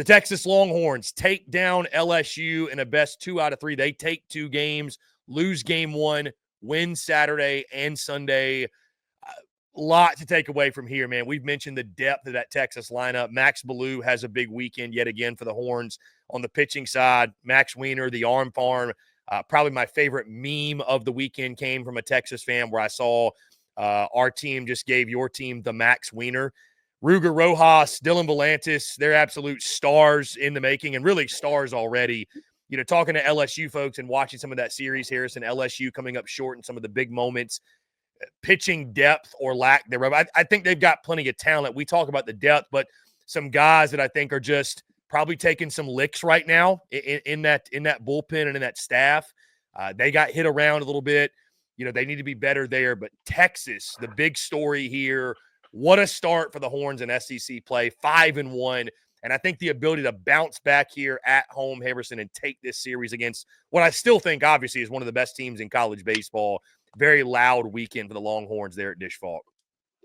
The Texas Longhorns take down LSU in a best 2 out of 3. They take 2 games, lose game 1, win Saturday and Sunday. Lot to take away from here, man. We've mentioned the depth of that Texas lineup. Max Ballou has a big weekend yet again for the Horns. On the pitching side, Max Wiener, the arm farm. Probably my favorite meme of the weekend came from a Texas fan where I saw our team just gave your team the Max Wiener. Ruger Rojas, Dylan Volantis, they're absolute stars in the making and really stars already. You know, talking to LSU folks and watching some of that series, Harrison, LSU coming up short in some of the big moments, pitching depth or lack thereof. I think they've got plenty of talent. We talk about the depth, but some guys that I think are just probably taking some licks right now in that bullpen and in that staff. They got hit around a little bit. You know, they need to be better there. But Texas, the big story here. What a start for the Horns in SEC play, 5-1. And I think the ability to bounce back here at home, Harrison, and take this series against what I still think, obviously, is one of the best teams in college baseball. Very loud weekend for the Longhorns there at Dish Falk.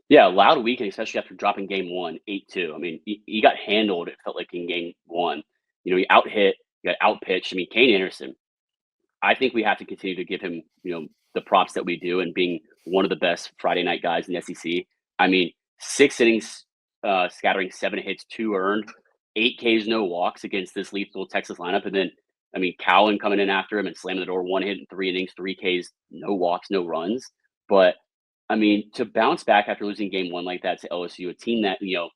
Yeah, loud weekend, especially after dropping game 1, 8-2. I mean, he got handled, it felt like, in game 1. You know, he out-hit, he got out-pitched. I mean, Kane Anderson, I think we have to continue to give him, you know, the props that we do and being one of the best Friday night guys in the SEC. I mean, 6 innings, scattering 7 hits, 2 earned, 8 Ks, no walks against this lethal Texas lineup. And then, I mean, Cowan coming in after him and slamming the door, 1 hit in 3 innings, 3 Ks, no walks, no runs. But, I mean, to bounce back after losing game 1 like that to LSU, a team that, you know,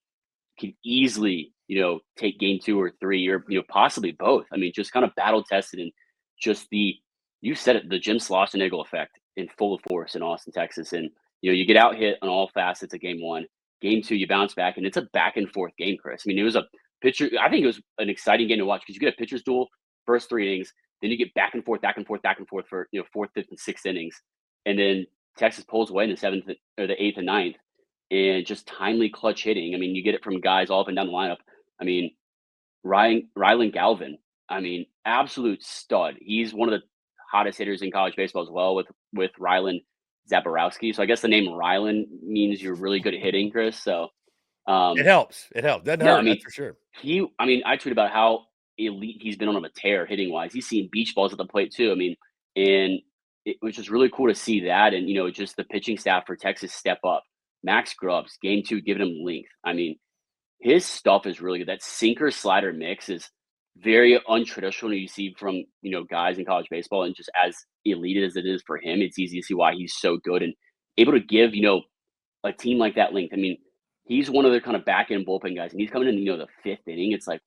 could easily, you know, take game 2 or 3 or, you know, possibly both. I mean, just kind of battle tested and just you said it, the Jim Schlossnagle effect in full force in Austin, Texas. And, you know, you get out hit on all facets of game 1. Game 2, you bounce back, and it's a back and forth game, Chris. I mean, it was a pitcher. I think it was an exciting game to watch because you get a pitcher's duel first 3 innings, then you get back and forth for, you know, 4th, 5th, and 6th innings, and then Texas pulls away in the 7th or the 8th and 9th, and just timely clutch hitting. I mean, you get it from guys all up and down the lineup. I mean, Rylan Galvin. I mean, absolute stud. He's one of the hottest hitters in college baseball as well with Rylan Zaborowski. So I guess the name Rylan means you're really good at hitting, Chris. So it helps. It helps. Doesn't hurt, I mean, that's for sure. I tweet about how elite he's been on a tear hitting wise. He's seeing beach balls at the plate too. I mean, and it was just really cool to see that. And, you know, just the pitching staff for Texas step up. Max Grubbs, game 2, giving him length. I mean, his stuff is really good. That sinker slider mix is very untraditional you see from, you know, guys in college baseball, and just as elite as it is for him, it's easy to see why he's so good and able to give, you know, a team like that length. I mean, he's one of their kind of back end bullpen guys, and he's coming in, you know, the 5th inning. It's like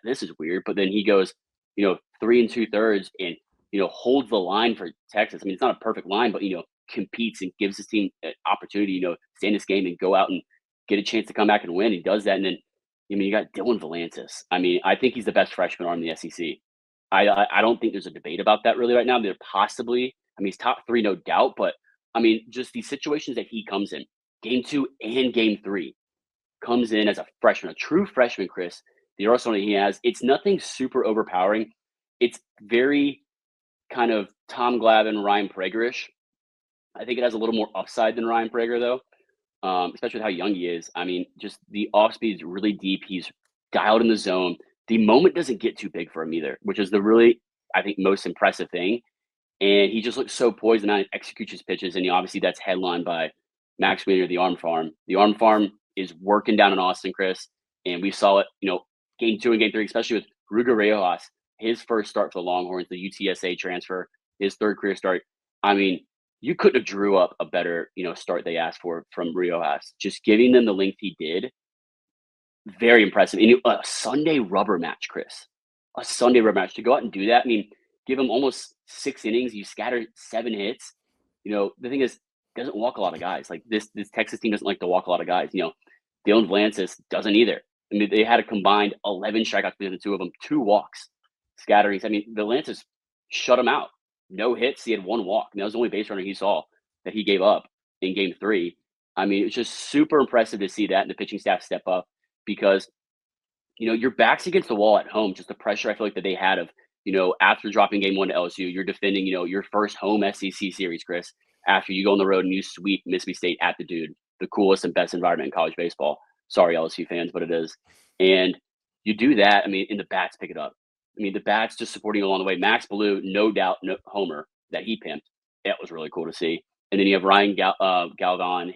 this is weird, but then he goes, you know, 3 2/3 and, you know, holds the line for Texas. I mean, it's not a perfect line, but, you know, competes and gives his team an opportunity, you know, stay in this game and go out and get a chance to come back and win. He does that, and then, I mean, you got Dylan Volantis. I mean, I think he's the best freshman arm in the SEC. I don't think there's a debate about that really right now. They're possibly, I mean, he's top 3, no doubt, but I mean, just these situations that he comes in, game 2 and game 3, comes in as a freshman, a true freshman, Chris. The arsenal that he has, it's nothing super overpowering. It's very kind of Tom Glavine, Ryan Prager-ish. I think it has a little more upside than Ryan Prager, though. Especially with how young he is. I mean, just the off speed is really deep. He's dialed in the zone. The moment doesn't get too big for him either, which is the really, I think, most impressive thing. And he just looks so poised and executes his pitches. And obviously that's headlined by Max Wiener, the arm farm. The arm farm is working down in Austin, Chris. And we saw it, you know, game 2 and game 3, especially with Ruger Rojas, his first start for the Longhorns, the UTSA transfer, his 3rd career start. I mean, you couldn't have drew up a better, you know, start they asked for from Rojas. Just giving them the length he did, very impressive. And a Sunday rubber match, Chris. A Sunday rubber match. To go out and do that, I mean, give him almost 6 innings. You scatter 7 hits. You know, the thing is, doesn't walk a lot of guys. Like this Texas team doesn't like to walk a lot of guys. You know, Dylan Volantis doesn't either. I mean, they had a combined 11 strikeouts between the 2 of them, 2 walks, scatterings. I mean, Volantis shut him out. No hits. He had 1 walk. And that was the only base runner he saw that he gave up in game 3. I mean, it's just super impressive to see that and the pitching staff step up because, you know, your back's against the wall at home. Just the pressure I feel like that they had of, you know, after dropping game 1 to LSU, you're defending, you know, your first home SEC series, Chris, after you go on the road and you sweep Mississippi State at the Dude, the coolest and best environment in college baseball. Sorry, LSU fans, but it is. And You do that, I mean, and the bats pick it up. I mean, the bats just supporting along the way. Max Blue, no doubt, no homer that he pimped. That was really cool to see. And then you have Ryan Galvan,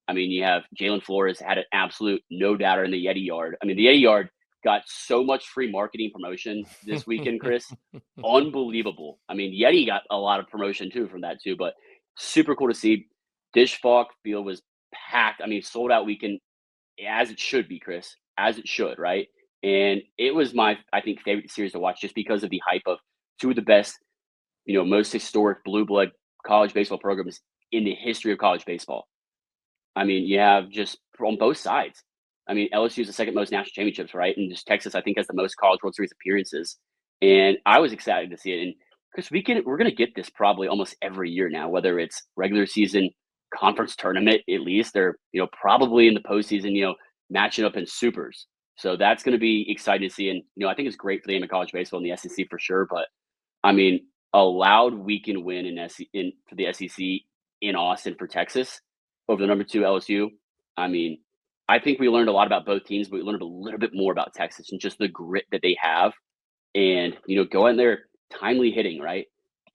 I mean, you have Jalen Flores had an absolute no doubter in the Yeti yard. I mean, the Yeti yard got so much free marketing promotion this weekend, Chris. Unbelievable. I mean, Yeti got a lot of promotion too from that too, but super cool to see. Dish Falk field was packed. I mean, sold out weekend as it should be, Chris, as it should, right? And it was my, I think, favorite series to watch just because of the hype of two of the best, most historic blue blood college baseball programs in the history of college baseball. I mean, you have just on both sides. I mean, LSU is the second most national championships, right? And just Texas, I think, has the most College World Series appearances. And I was excited to see it. And Chris, we're going to get this probably almost every year now, whether it's regular season, conference tournament, at least, or probably in the postseason, matching up in supers. So that's going to be exciting to see. And I think it's great for the game of college baseball in the SEC for sure. But I mean, a loud weekend win for the SEC in Austin for Texas over the number 2 LSU. I mean, I think we learned a lot about both teams, but we learned a little bit more about Texas and just the grit that they have. And, go in there, timely hitting, right?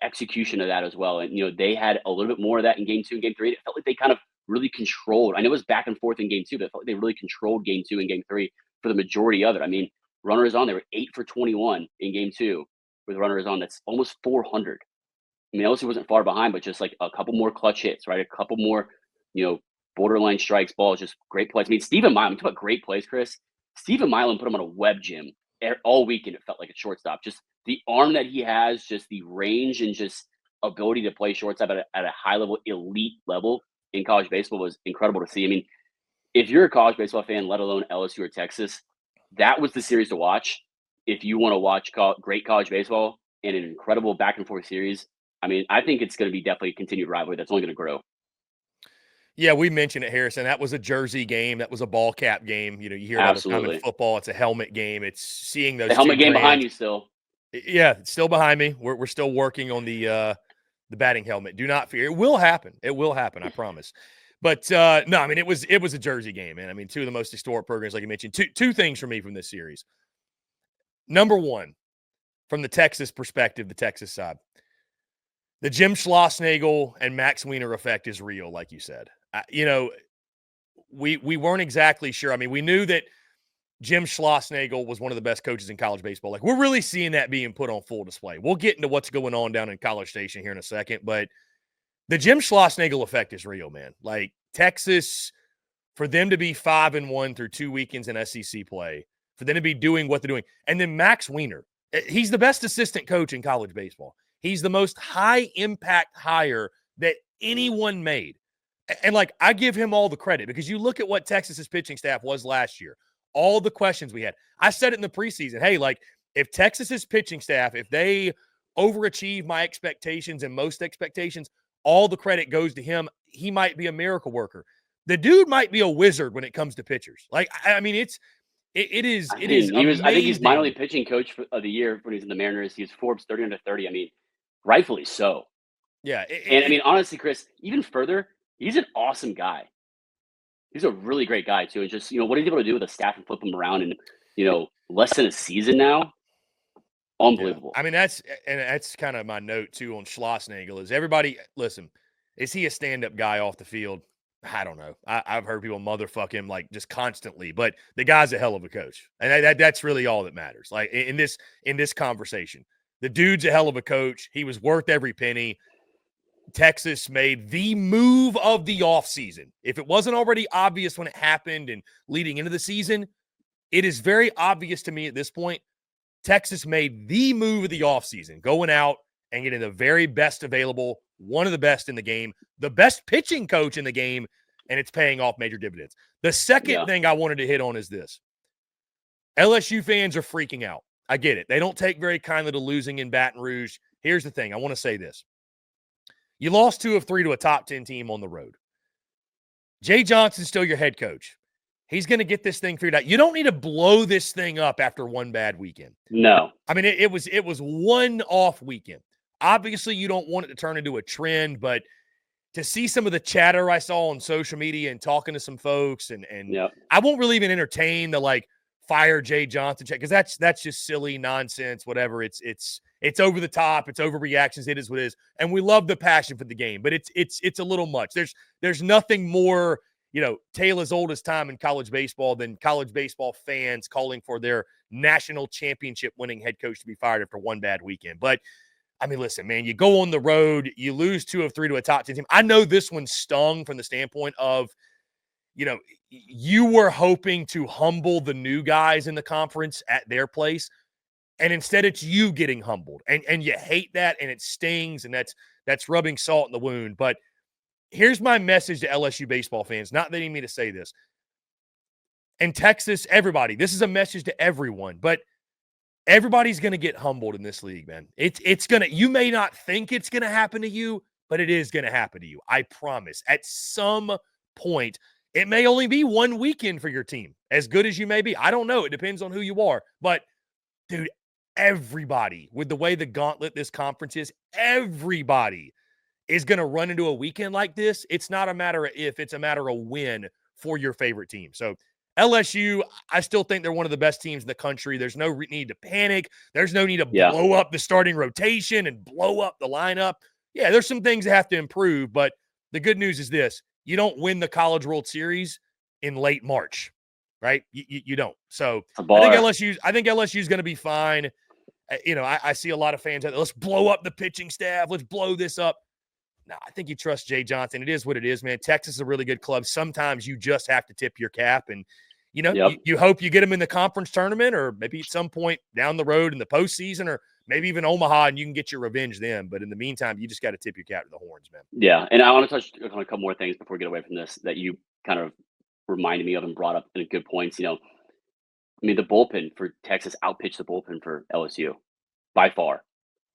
Execution of that as well. And, they had a little bit more of that in game 2 and game 3. It felt like they kind of really controlled. I know it was back and forth in game 2, but it felt like they really controlled game 2 and game 3 for the majority of it. I mean, runners on, they were 8 for 21 in game 2 with runners on. That's almost 400. I mean, LSU wasn't far behind, but just like a couple more clutch hits, right? A couple more, borderline strikes, balls, just great plays. I mean, Stephen Milan, talk about great plays, Chris. Stephen Milan put him on a web gym all weekend. It felt like a shortstop. Just the arm that he has, just the range and just ability to play shortstop at a high level, elite level in college baseball was incredible to see. I mean, if you're a college baseball fan, let alone LSU or Texas, that was the series to watch. If you want to watch great college baseball and an incredible back and forth series, I mean, I think it's going to be definitely a continued rivalry that's only going to grow. Yeah, we mentioned it, Harrison. That was a jersey game. That was a ball cap game. You hear it all the time in football. It's a helmet game. It's seeing those. The helmet game behind you still. Yeah, it's still behind me. We're still working on the batting helmet. Do not fear. It will happen. It will happen. I promise. But no, I mean it was a jersey game, man. I mean, two of the most historic programs, like you mentioned. Two things for me from this series. Number one, from the Texas perspective, the Texas side, the Jim Schlossnagle and Max Wiener effect is real, like you said. We weren't exactly sure. I mean, we knew that Jim Schlossnagle was one of the best coaches in college baseball. Like, we're really seeing that being put on full display. We'll get into what's going on down in College Station here in a second, but the Jim Schlossnagle effect is real, man. Like, Texas, for them to be 5-1 through 2 weekends in SEC play, for them to be doing what they're doing, and then Max Wiener, he's the best assistant coach in college baseball. He's the most high-impact hire that anyone made. And, like, I give him all the credit because you look at what Texas's pitching staff was last year, all the questions we had. I said it in the preseason. Hey, like, if Texas's pitching staff, if they overachieve my expectations and most expectations, all the credit goes to him. He might be a miracle worker. The dude might be a wizard when it comes to pitchers. Like, I mean, it is amazing. I think he's minor league pitching coach of the year when he's in the Mariners. He's Forbes 30 under 30. I mean, rightfully so. Yeah. I mean, honestly, Chris, even further, he's an awesome guy. He's a really great guy too. And just, what he's able to do with the staff and flip him around in, less than a season now. Unbelievable. Yeah. I mean, that's kind of my note too on Schlossnagle is everybody, listen, is he a stand-up guy off the field? I don't know. I've heard people motherfuck him like just constantly, but the guy's a hell of a coach. And that's really all that matters. Like in this conversation, the dude's a hell of a coach. He was worth every penny. Texas made the move of the offseason. If it wasn't already obvious when it happened and leading into the season, it is very obvious to me at this point. Texas made the move of the offseason, going out and getting the very best available, one of the best in the game, the best pitching coach in the game, and it's paying off major dividends. The second thing I wanted to hit on is this. LSU fans are freaking out. I get it. They don't take very kindly to losing in Baton Rouge. Here's the thing. I want to say this. You lost 2 of 3 to a top 10 team on the road. Jay Johnson's still your head coach. He's going to get this thing figured out. You don't need to blow this thing up after one bad weekend. No. I mean, it was one off weekend. Obviously, you don't want it to turn into a trend, but to see some of the chatter I saw on social media and talking to some folks, and I won't really even entertain the, like, fire Jay Johnson check, because that's just silly nonsense, whatever. It's over the top, it's overreactions, it is what it is. And we love the passion for the game, but it's a little much. There's nothing more, tale as old as time in college baseball than college baseball fans calling for their national championship winning head coach to be fired after one bad weekend. But I mean, listen, man, you go on the road, you lose 2 of 3 to a top 10 team. I know this one stung from the standpoint of, you were hoping to humble the new guys in the conference at their place, and instead it's you getting humbled, and you hate that, and it stings, and that's rubbing salt in the wound. But here's my message to LSU baseball fans, not letting me to say this. And Texas, everybody, this is a message to everyone, but everybody's going to get humbled in this league, man. It's going to, you may not think it's going to happen to you, but it is going to happen to you. I promise. At some point, it may only be one weekend for your team, as good as you may be. I don't know. It depends on who you are. But, dude, everybody, with the way the gauntlet this conference is, everybody is going to run into a weekend like this. It's not a matter of if, it's a matter of when for your favorite team. So LSU, I still think they're one of the best teams in the country. There's no need to panic. There's no need to blow up the starting rotation and blow up the lineup. Yeah, there's some things that have to improve, but the good news is this. You don't win the College World Series in late March, right? You don't. So I think LSU's going to be fine. I see a lot of fans out there, let's blow up the pitching staff. Let's blow this up. No, I think you trust Jay Johnson. It is what it is, man. Texas is a really good club. Sometimes you just have to tip your cap, and you hope you get them in the conference tournament, or maybe at some point down the road in the postseason, or maybe even Omaha, and you can get your revenge then. But in the meantime, you just got to tip your cap to the Horns, man. Yeah, and I want to touch on a couple more things before we get away from this that you kind of reminded me of and brought up in good points. The bullpen for Texas outpitched the bullpen for LSU by far.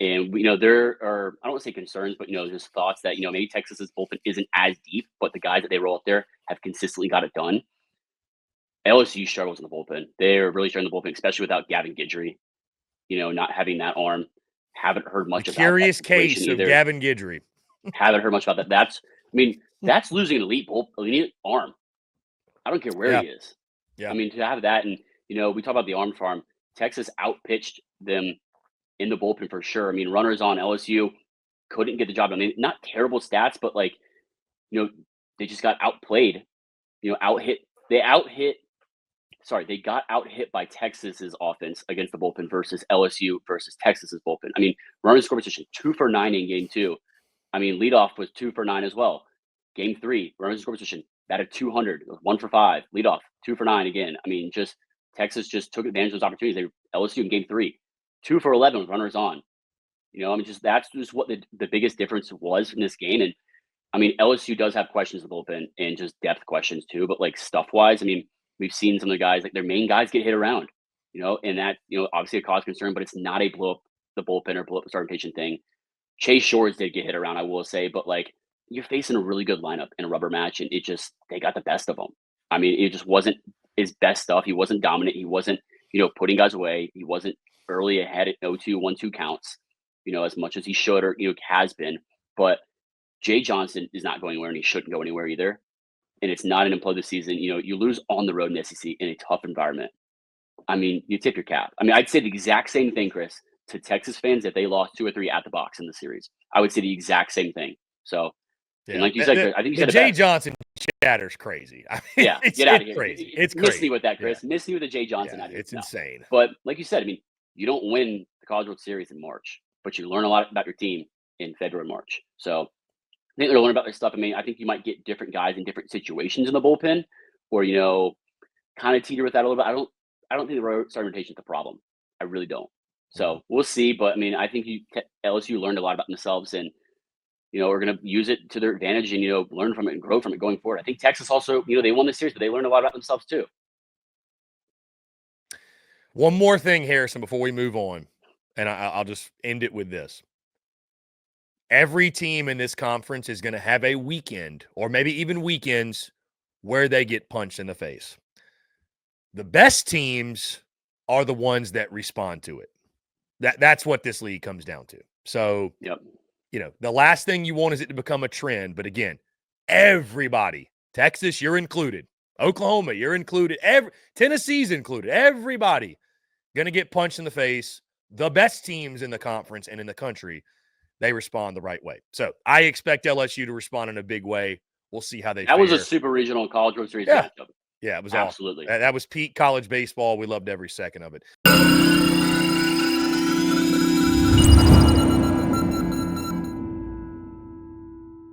And there are, I don't want to say concerns, but just thoughts that maybe Texas's bullpen isn't as deep, but the guys that they roll up there have consistently got it done. LSU struggles in the bullpen. They're really struggling in the bullpen, especially without Gavin Guidry. Not having that arm. Haven't heard much about that. Curious case of Gavin Guidry. Haven't heard much about that. That's losing an elite arm. I don't care where he is. Yeah. To have that, and we talk about the arm farm. Texas outpitched them in the bullpen for sure. Runners on, LSU couldn't get the job done. Not terrible stats, but they just got outplayed. They got out-hit by Texas's offense against the bullpen versus LSU versus Texas's bullpen. Running score position 2 for 9 in game 2. Leadoff was 2 for 9 as well. Game 3, running score position batted 200, 1 for 5. Leadoff 2 for 9 again. Texas just took advantage of those opportunities. LSU in game 3, 2 for 11 with runners on. That's just what the biggest difference was in this game. And LSU does have questions in the bullpen and just depth questions too. But stuff-wise, we've seen some of the guys, their main guys get hit around, and that, obviously a cause concern, but it's not a blow up the bullpen or blow up the starting pitching thing. Chase Shores did get hit around, I will say, but you're facing a really good lineup in a rubber match, and they got the best of them. It just wasn't his best stuff. He wasn't dominant. He wasn't, putting guys away. He wasn't early ahead at 0-2, 1-2 counts, as much as he should or, has been. But Jay Johnson is not going anywhere, and he shouldn't go anywhere either. And it's not an implode season. You lose on the road in the SEC in a tough environment. You tip your cap. I'd say the exact same thing, Chris, to Texas fans if they lost 2 or 3 at the box in the series. I would say the exact same thing. So, and like you said, Chris, I think you said Jay Johnson chatter's crazy. Get out of here. Crazy. It's miss crazy. me with that, Chris. Miss me with the Jay Johnson. It's insane. But like you said, you don't win the College World Series in March, but you learn a lot about your team in February, March. So I think they're learning about their stuff. I think you might get different guys in different situations in the bullpen, or kind of teeter with that a little bit. I don't think the starting rotation is the problem. I really don't. So we'll see. But I think LSU learned a lot about themselves, and are going to use it to their advantage, and learn from it and grow from it going forward. I think Texas also, they won this series, but they learned a lot about themselves too. One more thing, Harrison, before we move on, and I'll just end it with this. Every team in this conference is going to have a weekend, or maybe even weekends, where they get punched in the face. The best teams are the ones that respond to it. That's what this league comes down to. So, the last thing you want is it to become a trend. But again, everybody, Texas, you're included, Oklahoma, you're included. Tennessee's included. Everybody going to get punched in the face. The best teams in the conference and in the country, they respond the right way. So I expect LSU to respond in a big way. We'll see how they fare. That was a super regional College World Series Yeah. matchup. Yeah, it was Absolutely. awesome. That was peak college baseball. We loved every second of it.